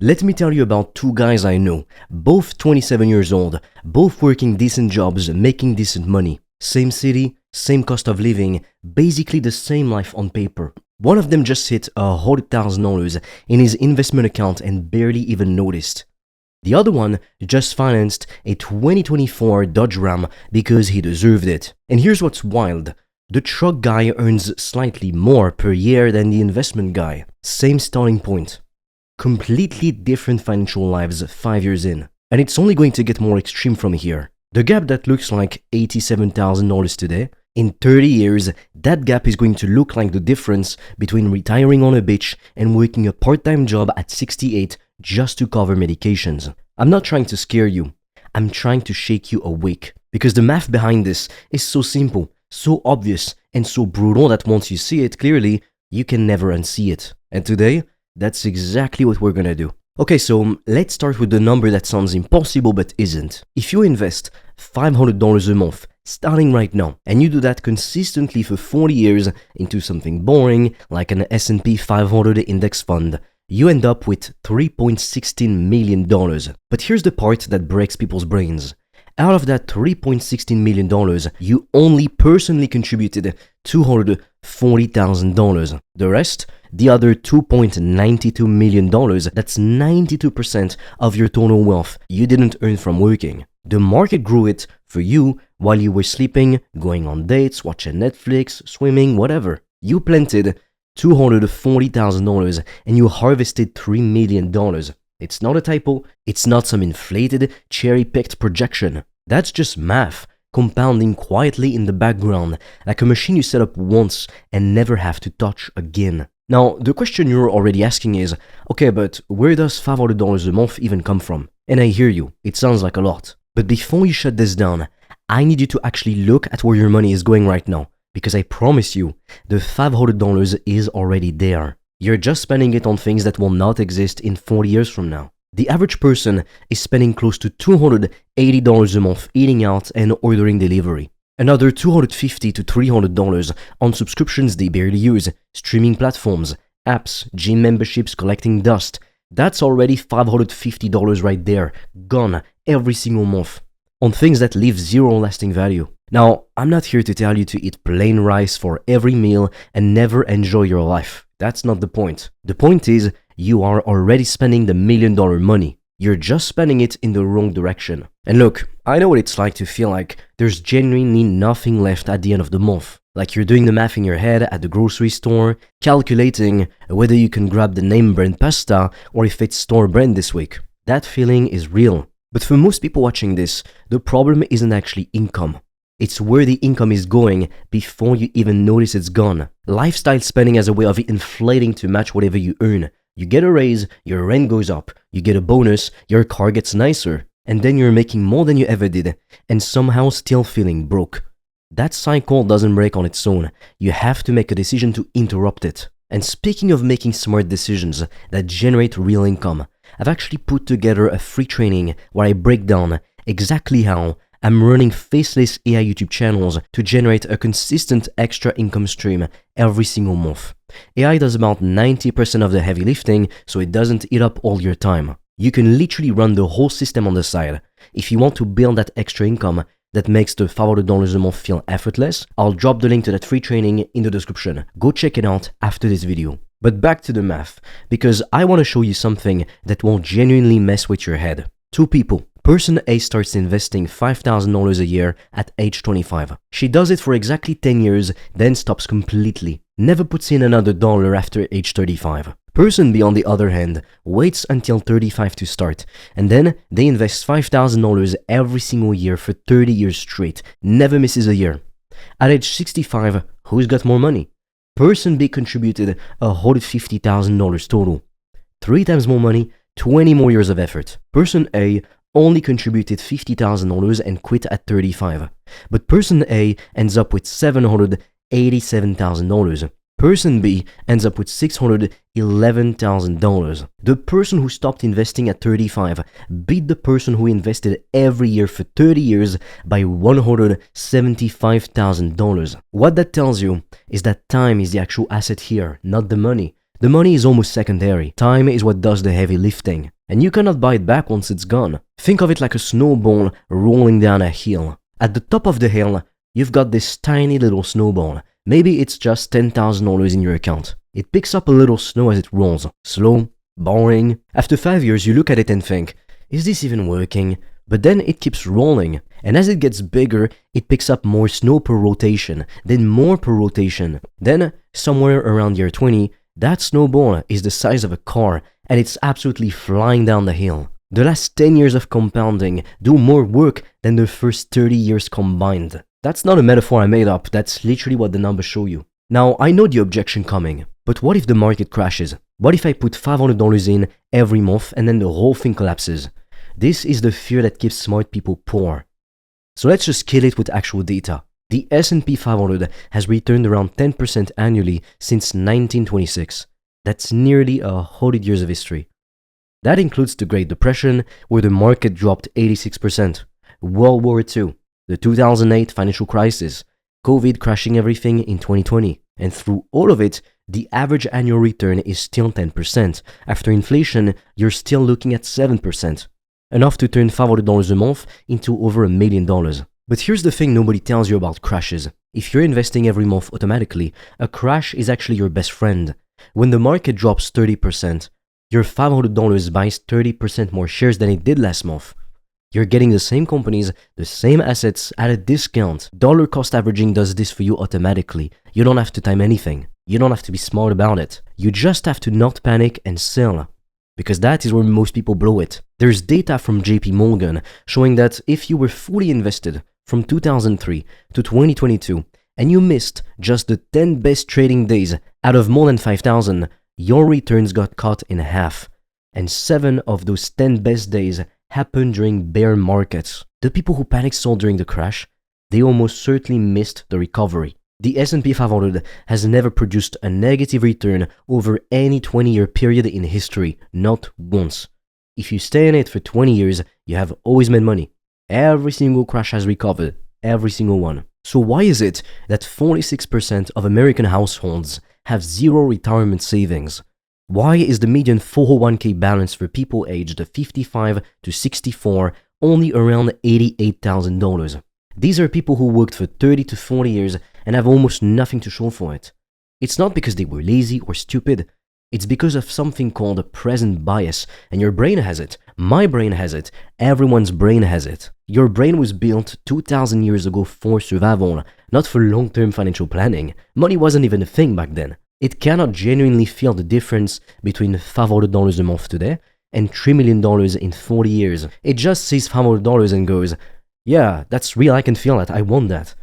Let me tell you about two guys I know, both 27 years old, both working decent jobs, making decent money. Same city, same cost of living, basically the same life on paper. One of them just hit $100,000 in his investment account and barely even noticed. The other one just financed a 2024 Dodge Ram because he deserved it. And here's what's wild. The truck guy earns slightly more per year than the investment guy. Same starting point. Completely different financial lives 5 years in. And it's only going to get more extreme from here. The gap that looks like $87,000 today, in 30 years, that gap is going to look like the difference between retiring on a beach and working a part-time job at 68 just to cover medications. I'm not trying to scare you. I'm trying to shake you awake. Because the math behind this is so simple, so obvious, and so brutal that once you see it clearly, you can never unsee it. And today, that's exactly what we're gonna do. Okay, so let's start with the number that sounds impossible but isn't. If you invest $500 a month, starting right now, and you do that consistently for 40 years into something boring like an S&P 500 index fund, you end up with $3.16 million. But here's the part that breaks people's brains. Out of that $3.16 million, you only personally contributed $240,000. The rest, the other $2.92 million, that's 92% of your total wealth you didn't earn from working. The market grew it for you while you were sleeping, going on dates, watching Netflix, swimming, whatever. You planted $240,000 and you harvested $3 million. It's not a typo, it's not some inflated, cherry-picked projection. That's just math, compounding quietly in the background, like a machine you set up once and never have to touch again. Now, the question you're already asking is, okay, but where does $500 a month even come from? And I hear you, it sounds like a lot. But before you shut this down, I need you to actually look at where your money is going right now, because I promise you, the $500 is already there. You're just spending it on things that will not exist in 40 years from now. The average person is spending close to $280 a month eating out and ordering delivery. Another $250 to $300 on subscriptions they barely use, streaming platforms, apps, gym memberships collecting dust. That's already $550 right there, gone every single month, on things that leave zero lasting value. Now, I'm not here to tell you to eat plain rice for every meal and never enjoy your life. That's not the point. The point is, you are already spending the $1 million money. You're just spending it in the wrong direction. And look, I know what it's like to feel like there's genuinely nothing left at the end of the month. Like you're doing the math in your head at the grocery store, calculating whether you can grab the name brand pasta or if it's store brand this week. That feeling is real. But for most people watching this, the problem isn't actually income. It's where the income is going before you even notice it's gone. Lifestyle spending as a way of inflating to match whatever you earn. You get a raise, your rent goes up, you get a bonus, your car gets nicer, and then you're making more than you ever did, and somehow still feeling broke. That cycle doesn't break on its own. You have to make a decision to interrupt it. And speaking of making smart decisions that generate real income, I've actually put together a free training where I break down exactly how I'm running faceless AI YouTube channels to generate a consistent extra income stream every single month. AI does about 90% of the heavy lifting, so it doesn't eat up all your time. You can literally run the whole system on the side. If you want to build that extra income that makes the $500 a month feel effortless, I'll drop the link to that free training in the description. Go check it out after this video. But back to the math, because I want to show you something that will genuinely mess with your head. Two people. Person A starts investing $5,000 a year at age 25. She does it for exactly 10 years, then stops completely. Never puts in another dollar after age 35. Person B, on the other hand, waits until 35 to start, and then they invest $5,000 every single year for 30 years straight, never misses a year. At age 65, who's got more money? Person B contributed $150,000 total. 3 times more money, 20 more years of effort. Person A only contributed $50,000 and quit at 35. But person A ends up with $787,000. Person B ends up with $611,000. The person who stopped investing at 35 beat the person who invested every year for 30 years by $175,000. What that tells you is that time is the actual asset here, not the money. The money is almost secondary. Time is what does the heavy lifting. And you cannot buy it back once it's gone. Think of it like a snowball rolling down a hill. At the top of the hill, you've got this tiny little snowball. Maybe it's just $10,000 in your account. It picks up a little snow as it rolls. Slow, boring. After 5 years, you look at it and think, is this even working? But then it keeps rolling. And as it gets bigger, it picks up more snow per rotation, then more per rotation. Then, somewhere around year 20, that snowball is the size of a car and it's absolutely flying down the hill. The last 10 years of compounding do more work than the first 30 years combined. That's not a metaphor I made up, that's literally what the numbers show you. Now, I know the objection coming, but what if the market crashes? What if I put $500 in every month and then the whole thing collapses? This is the fear that keeps smart people poor. So let's just kill it with actual data. The S&P 500 has returned around 10% annually since 1926. That's nearly 100 years of history. That includes the Great Depression, where the market dropped 86%, World War II, the 2008 financial crisis, COVID crashing everything in 2020, and through all of it, the average annual return is still 10%. After inflation, you're still looking at 7%. Enough to turn $500 a month into over $1 million. But here's the thing nobody tells you about crashes. If you're investing every month automatically, a crash is actually your best friend. When the market drops 30%, your $500 buys 30% more shares than it did last month. You're getting the same companies, the same assets at a discount. Dollar cost averaging does this for you automatically. You don't have to time anything. You don't have to be smart about it. You just have to not panic and sell. Because that is where most people blow it. There's data from JP Morgan showing that if you were fully invested from 2003 to 2022 and you missed just the 10 best trading days out of more than 5,000, your returns got cut in half. And 7 of those 10 best days happened during bear markets. The people who panic sold during the crash, they almost certainly missed the recovery. The S&P 500 has never produced a negative return over any 20-year period in history, not once. If you stay in it for 20 years, you have always made money. Every single crash has recovered, every single one. So why is it that 46% of American households have zero retirement savings? Why is the median 401k balance for people aged 55 to 64 only around $88,000? These are people who worked for 30 to 40 years and have almost nothing to show for it. It's not because they were lazy or stupid. It's because of something called a present bias, and your brain has it. My brain has it. Everyone's brain has it. Your brain was built 2,000 years ago for survival, not for long-term financial planning. Money wasn't even a thing back then. It cannot genuinely feel the difference between $500 a month today and $3 million in 40 years. It just sees $500 and goes, yeah, that's real, I can feel that, I want that.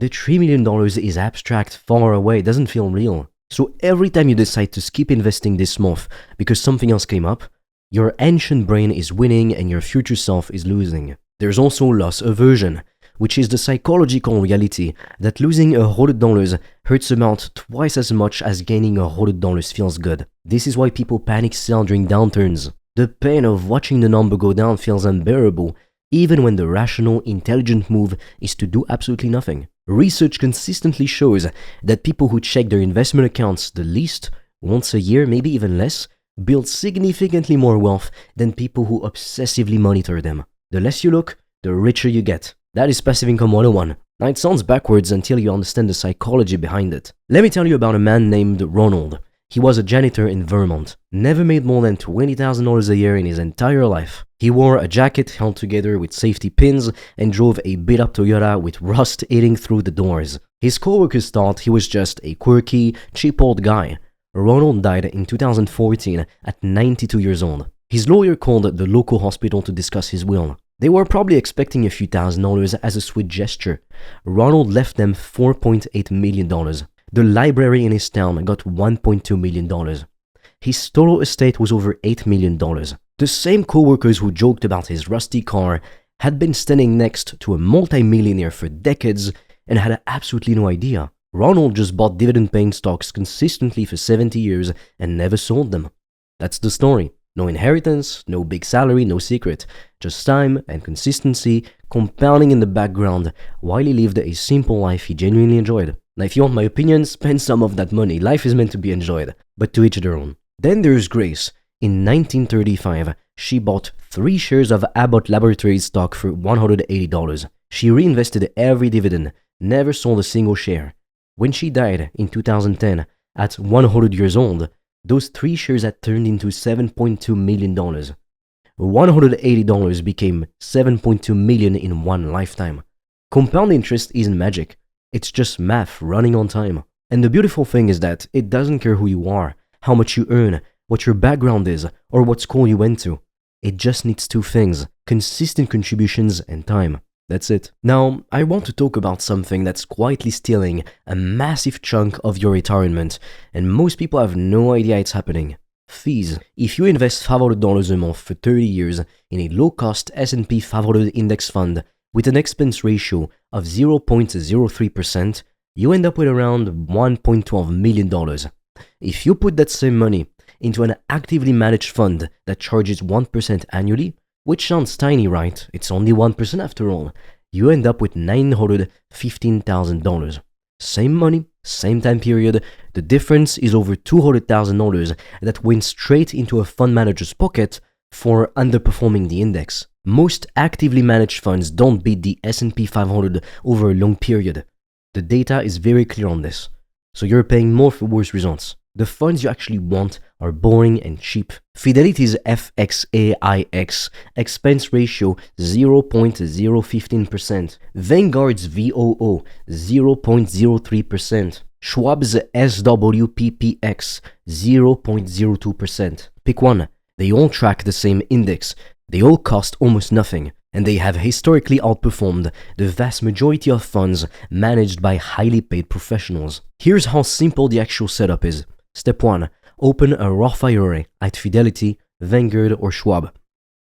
The $3 million is abstract, far away, doesn't feel real. So every time you decide to skip investing this month because something else came up, your ancient brain is winning and your future self is losing. There's also loss aversion, which is the psychological reality that losing $100 hurts about twice as much as gaining $100 feels good. This is why people panic sell during downturns. The pain of watching the number go down feels unbearable, even when the rational, intelligent move is to do absolutely nothing. Research consistently shows that people who check their investment accounts the least, once a year, maybe even less, build significantly more wealth than people who obsessively monitor them. The less you look, the richer you get. That is passive income 101. Now it sounds backwards until you understand the psychology behind it. Let me tell you about a man named Ronald. He was a janitor in Vermont, never made more than $20,000 a year in his entire life. He wore a jacket held together with safety pins and drove a beat-up Toyota with rust eating through the doors. His coworkers thought he was just a quirky, cheap old guy. Ronald died in 2014 at 92 years old. His lawyer called the local hospital to discuss his will. They were probably expecting a few $1,000s as a sweet gesture. Ronald left them $4.8 million. The library in his town got $1.2 million. His total estate was over $8 million. The same co-workers who joked about his rusty car had been standing next to a multi-millionaire for decades and had absolutely no idea. Ronald just bought dividend-paying stocks consistently for 70 years and never sold them. That's the story. No inheritance, no big salary, no secret. Just time and consistency compounding in the background while he lived a simple life he genuinely enjoyed. Now, if you want my opinion, spend some of that money. Life is meant to be enjoyed. but to each their own. Then there's Grace. In 1935, she bought 3 shares of Abbott Laboratories stock for $180. She reinvested every dividend, never sold a single share. When she died in 2010, at 100 years old, those 3 shares had turned into $7.2 million. $180 became $7.2 million in one lifetime. Compound interest isn't magic. It's just math running on time. And the beautiful thing is that it doesn't care who you are, how much you earn, what your background is, or what school you went to. It just needs 2 things: consistent contributions and time. That's it. Now, I want to talk about something that's quietly stealing a massive chunk of your retirement, and most people have no idea it's happening. Fees. If you invest $500 a month for 30 years in a low-cost S&P 500 index fund with an expense ratio of 0.03%, you end up with around $1.12 million. If you put that same money into an actively managed fund that charges 1% annually, which sounds tiny, right? It's only 1% after all. You end up with $915,000. Same money, same time period. The difference is over $200,000 that went straight into a fund manager's pocket for underperforming the index. Most actively managed funds don't beat the S&P 500 over a long period. The data is very clear on this. So you're paying more for worse results. The funds you actually want are boring and cheap. Fidelity's FXAIX expense ratio 0.015%, Vanguard's VOO 0.03%, Schwab's SWPPX 0.02%. Pick one. They all track the same index. They all cost almost nothing, and they have historically outperformed the vast majority of funds managed by highly paid professionals. Here's how simple the actual setup is. Step 1. Open a Roth IRA at Fidelity, Vanguard, or Schwab.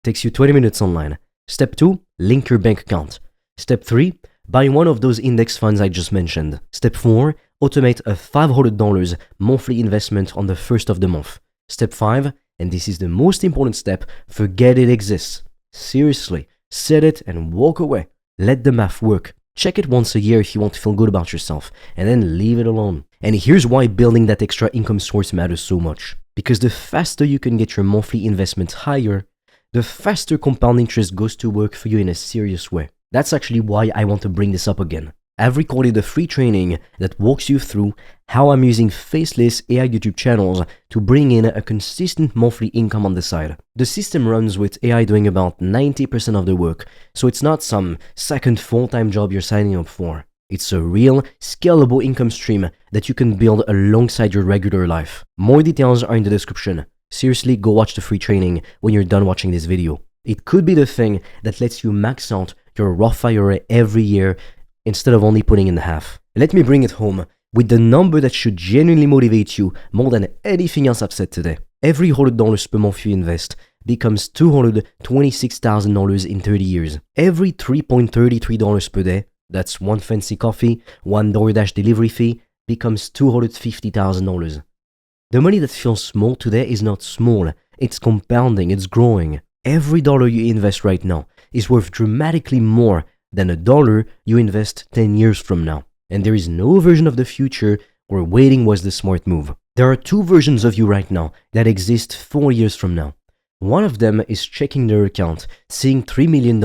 Takes you 20 minutes online. Step 2. Link your bank account. Step 3. Buy one of those index funds I just mentioned. Step 4. Automate a $500 monthly investment on the first of the month. Step 5. And this is the most important step, forget it exists. Seriously, set it and walk away. Let the math work. Check it once a year if you want to feel good about yourself, and then leave it alone. And here's why building that extra income source matters so much. Because the faster you can get your monthly investment higher, the faster compound interest goes to work for you in a serious way. That's actually why I want to bring this up again. I've recorded a free training that walks you through how I'm using faceless AI YouTube channels to bring in a consistent monthly income on the side. The system runs with AI doing about 90% of the work, so it's not some second full-time job you're signing up for. It's a real, scalable income stream that you can build alongside your regular life. More details are in the description. Seriously, go watch the free training when you're done watching this video. It could be the thing that lets you max out your Roth IRA every year instead of only putting in half. Let me bring it home with the number that should genuinely motivate you more than anything else I've said today. Every $100 per month you invest becomes $226,000 in 30 years. Every $3.33 per day, that's one fancy coffee, one DoorDash delivery fee, becomes $250,000. The money that feels small today is not small, it's compounding, it's growing. Every dollar you invest right now is worth dramatically more than a dollar you invest 10 years from now. And there is no version of the future where waiting was the smart move. There are 2 versions of you right now that exist 4 years from now. One of them is checking their account, seeing $3 million,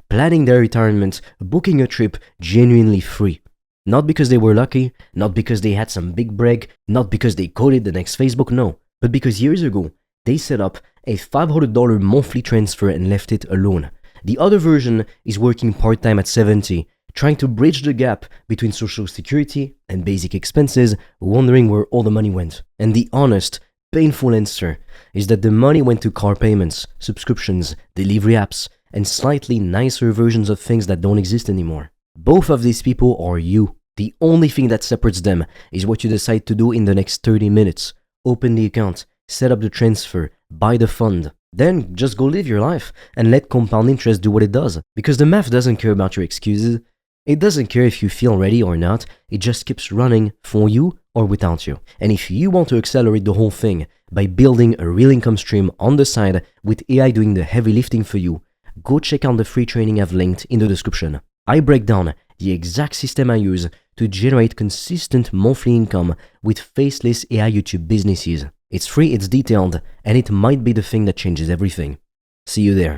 planning their retirement, booking a trip genuinely free. Not because they were lucky, not because they had some big break, not because they coded the next Facebook, no. But because years ago, they set up a $500 monthly transfer and left it alone. The other version is working part-time at 70, trying to bridge the gap between Social Security and basic expenses, wondering where all the money went. And the honest, painful answer is that the money went to car payments, subscriptions, delivery apps, and slightly nicer versions of things that don't exist anymore. Both of these people are you. The only thing that separates them is what you decide to do in the next 30 minutes. Open the account, set up the transfer, buy the fund. Then just go live your life and let compound interest do what it does. Because the math doesn't care about your excuses. It doesn't care if you feel ready or not. It just keeps running for you or without you. And if you want to accelerate the whole thing by building a real income stream on the side with AI doing the heavy lifting for you, go check out the free training I've linked in the description. I break down the exact system I use to generate consistent monthly income with faceless AI YouTube businesses. It's free, it's detailed, and it might be the thing that changes everything. See you there.